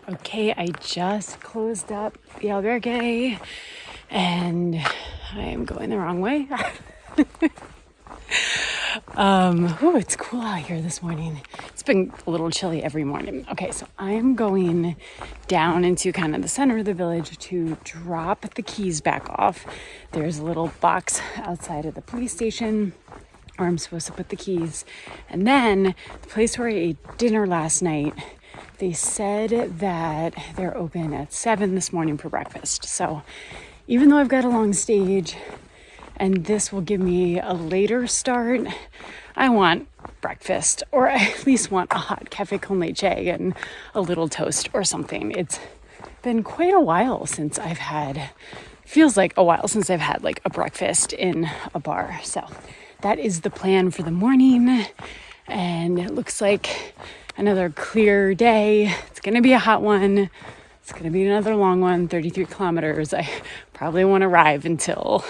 Okay, I just closed up the Albergue and I am going the wrong way. It's cool out here this morning. It's been a little chilly every morning. Okay, so I'm going down into kind of the center of the village to drop the keys back off. There's a little box outside of the police station where I'm supposed to put the keys. And then the place where I ate dinner last night, they said that they're open at 7 this morning for breakfast. So even though I've got a long stage and this will give me a later start, I want breakfast, or I at least want a hot cafe con leche and a little toast or something. It's been quite a while since I've had, feels like a while since I've had like a breakfast in a bar. So that is the plan for the morning. And it looks like another clear day. It's going to be a hot one. It's going to be another long one, 33 kilometers. I probably won't arrive until,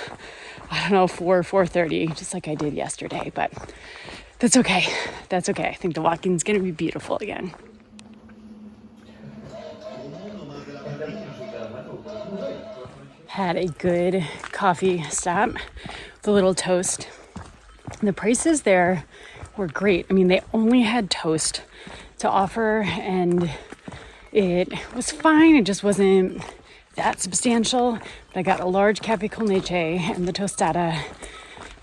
4:30, just like I did yesterday. But that's okay. That's okay. I think the walking's going to be beautiful again. Had a good coffee stop with a little toast. The prices there were great. I mean, they only had toast to offer and it was fine. It just wasn't that substantial. But I got a large cafe con leche and the tostada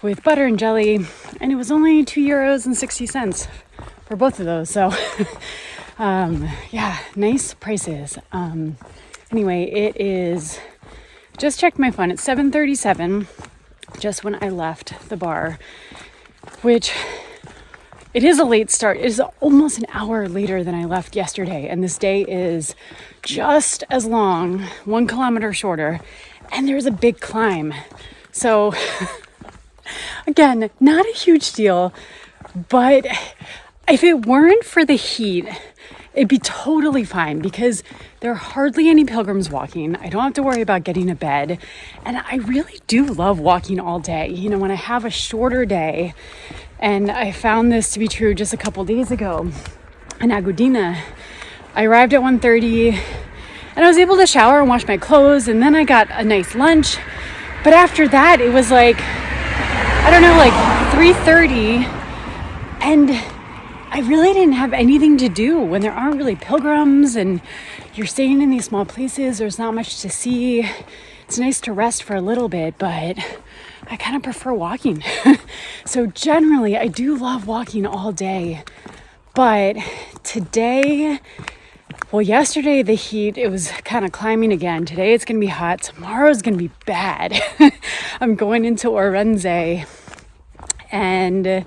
with butter and jelly, and it was only €2.60 for both of those. So nice prices. Anyway, it is, just checked my phone, it's 7:37 just when I left the bar, which it is a late start. It is almost an hour later than I left yesterday. And this day is just as long, 1 kilometer shorter. And there's a big climb. So again, not a huge deal. But if it weren't for the heat, it'd be totally fine because there are hardly any pilgrims walking. I don't have to worry about getting a bed. And I really do love walking all day. You know, when I have a shorter day, and I found this to be true just a couple days ago in Agudina. I arrived at 1:30 and I was able to shower and wash my clothes, and then I got a nice lunch. But after that, it was like 3:30, and I really didn't have anything to do when there aren't really pilgrims and you're staying in these small places. There's not much to see. It's nice to rest for a little bit, but I kind of prefer walking. So generally, I do love walking all day. But today, yesterday the heat, it was kind of climbing again. Today it's going to be hot. Tomorrow's going to be bad. I'm going into Orense, and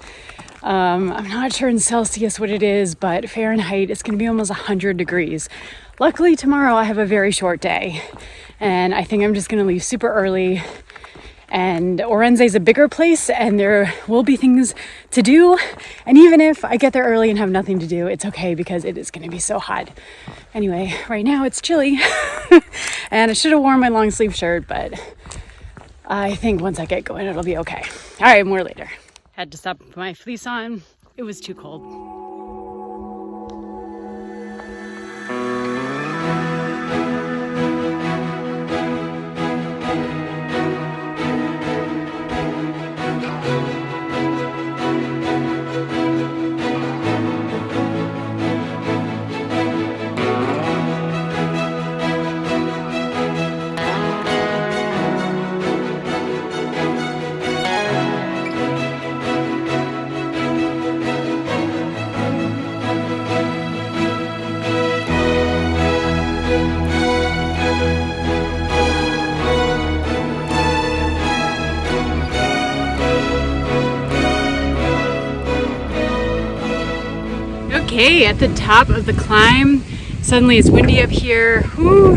I'm not sure in Celsius what it is, but Fahrenheit, it's going to be almost 100 degrees. Luckily, tomorrow I have a very short day, and I think I'm just going to leave super early. And Orense is a bigger place and there will be things to do. And even if I get there early and have nothing to do, it's okay because it is going to be so hot. Anyway, right now it's chilly and I should have worn my long sleeve shirt, but I think once I get going, it'll be okay. All right, more later. Had to stop put my fleece on. It was too cold. Okay, at the top of the climb, suddenly it's windy up here. Whew,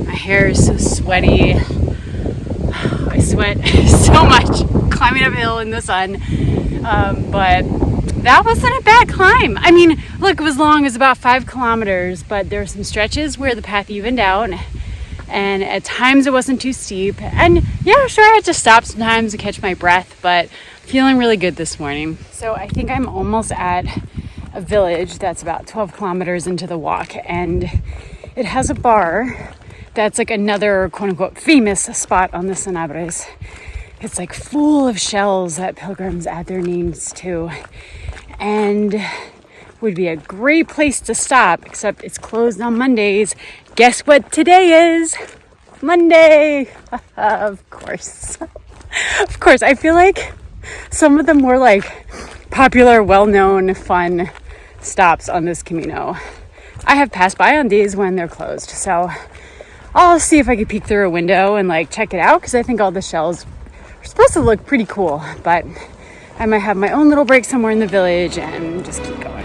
my hair is so sweaty. I sweat so much climbing uphill in the sun. But that wasn't a bad climb. I mean, look, it was long, it was about 5 kilometers, but there were some stretches where the path evened out. And at times it wasn't too steep. And yeah, sure, I had to stop sometimes to catch my breath, but feeling really good this morning. So I think I'm almost at a village that's about 12 kilometers into the walk, and it has a bar that's like another quote unquote famous spot on the Sanabres. It's like full of shells that pilgrims add their names to, and would be a great place to stop, except it's closed on Mondays. Guess what today is? Monday. Of course. Of course. I feel like some of the more like popular, well-known, fun stops on this Camino I have passed by on days when they're closed. So I'll see if I can peek through a window and like check it out, because I think all the shells are supposed to look pretty cool. But I might have my own little break somewhere in the village and just keep going.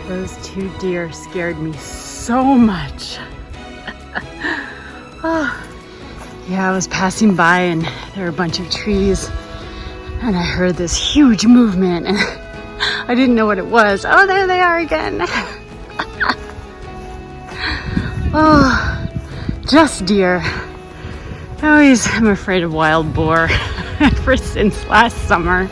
Those two deer scared me so much. Oh. Yeah, I was passing by and there were a bunch of trees and I heard this huge movement and I didn't know what it was. Oh, there they are again. Oh, just deer. I always am afraid of wild boar ever since last summer.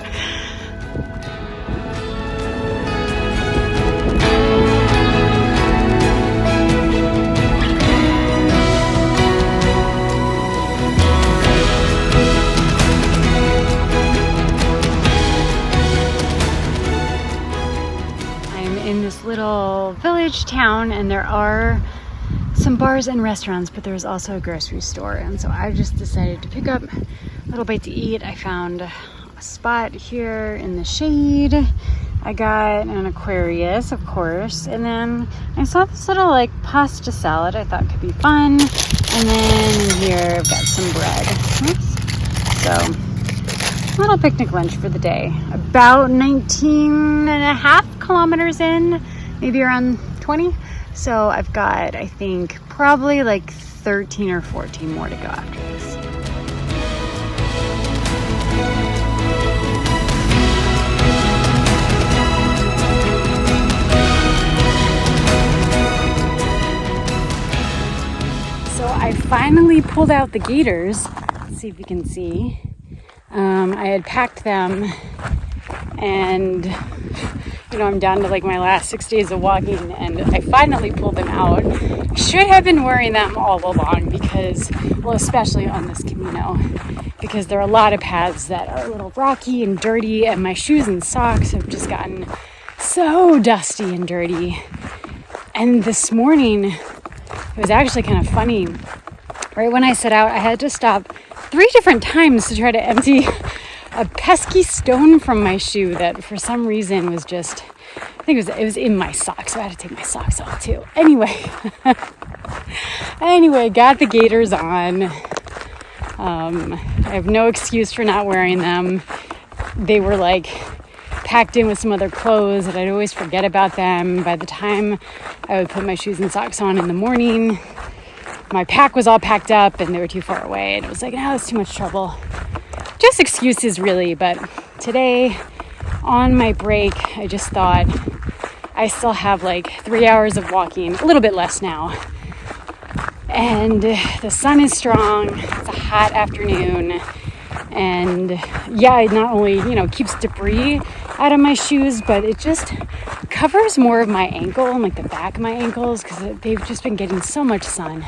Little village town, and there are some bars and restaurants, but there's also a grocery store, and so I just decided to pick up a little bite to eat. I found a spot here in the shade. I got an Aquarius, of course, and then I saw this little like pasta salad I thought could be fun, and then in here I've got some bread. Oops. So a little picnic lunch for the day. About 19 and a half kilometers in, maybe around 20. So I've got, I think, probably like 13 or 14 more to go after this. So I finally pulled out the gaiters. Let's see if you can see. I had packed them, and I'm down to like my last 6 days of walking, and I finally pulled them out. I should have been wearing them all along because, well, especially on this Camino, because there are a lot of paths that are a little rocky and dirty, and my shoes and socks have just gotten so dusty and dirty. And this morning, it was actually kind of funny. Right when I set out, I had to stop 3 different times to try to empty a pesky stone from my shoe that for some reason was just, I think it was in my socks, so I had to take my socks off too. Anyway, got the gaiters on. I have no excuse for not wearing them. They were like packed in with some other clothes and I'd always forget about them. By the time I would put my shoes and socks on in the morning, my pack was all packed up and they were too far away, and it was like, no, it's too much trouble. Just excuses really, but today on my break, I just thought I still have like 3 hours of walking, a little bit less now. And the sun is strong, it's a hot afternoon, and yeah, it not only, keeps debris out of my shoes, but it just covers more of my ankle and like the back of my ankles because they've just been getting so much sun.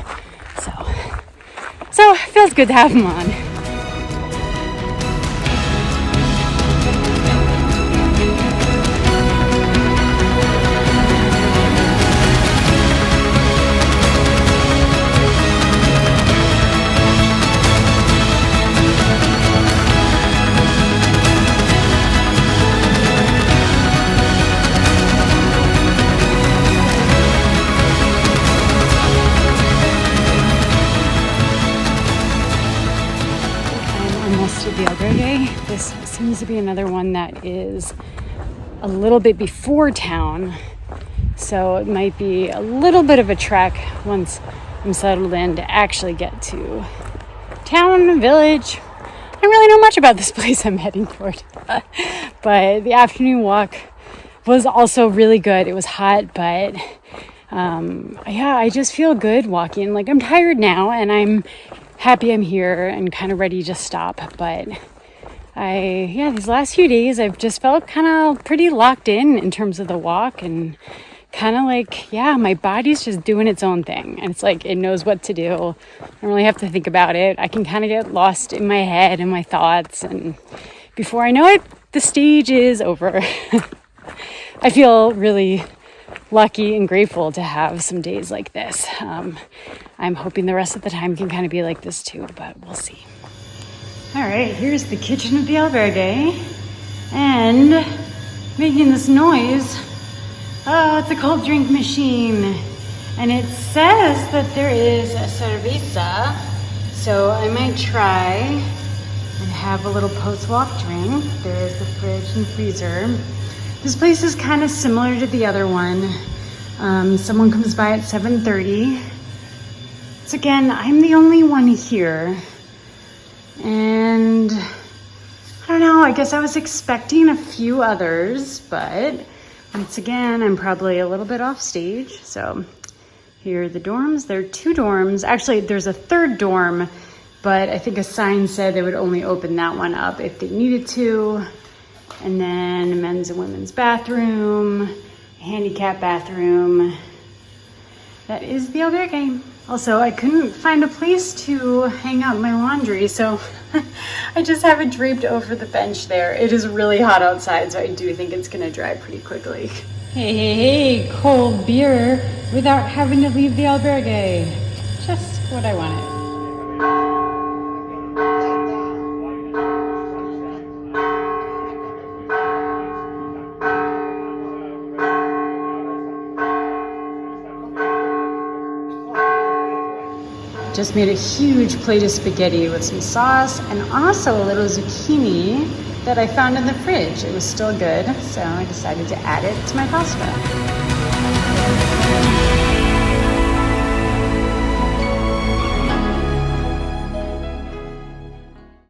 So it feels good to have them on. To the Albergue. This seems to be another one that is a little bit before town, so it might be a little bit of a trek once I'm settled in to actually get to town, village. I don't really know much about this place I'm heading toward, but the afternoon walk was also really good. It was hot, but I just feel good walking. Like, I'm tired now and I'm happy I'm here and kind of ready to stop, but these last few days I've just felt kind of pretty locked in terms of the walk, and kind of like, my body's just doing its own thing. And it's like, it knows what to do. I don't really have to think about it. I can kind of get lost in my head and my thoughts. And before I know it, the stage is over. I feel really lucky and grateful to have some days like this. I'm hoping the rest of the time can kind of be like this too, but we'll see. All right, here's the kitchen of the albergue. And making this noise, oh, it's a cold drink machine. And it says that there is a cerveza, so I might try and have a little post-walk drink. There is the fridge and freezer. This place is kind of similar to the other one. Someone comes by at 7:30. So again, I'm the only one here. And I don't know, I guess I was expecting a few others, but once again, I'm probably a little bit off stage. So here are the dorms. There are 2 dorms. Actually, there's a 3rd dorm, but I think a sign said they would only open that one up if they needed to. And then a men's and women's bathroom, a handicap bathroom. That is the albergue. Also, I couldn't find a place to hang out my laundry, so I just have it draped over the bench there. It is really hot outside, so I do think it's gonna dry pretty quickly. Hey, cold beer without having to leave the albergue. Just what I wanted. Just made a huge plate of spaghetti with some sauce and also a little zucchini that I found in the fridge. It was still good, so I decided to add it to my pasta.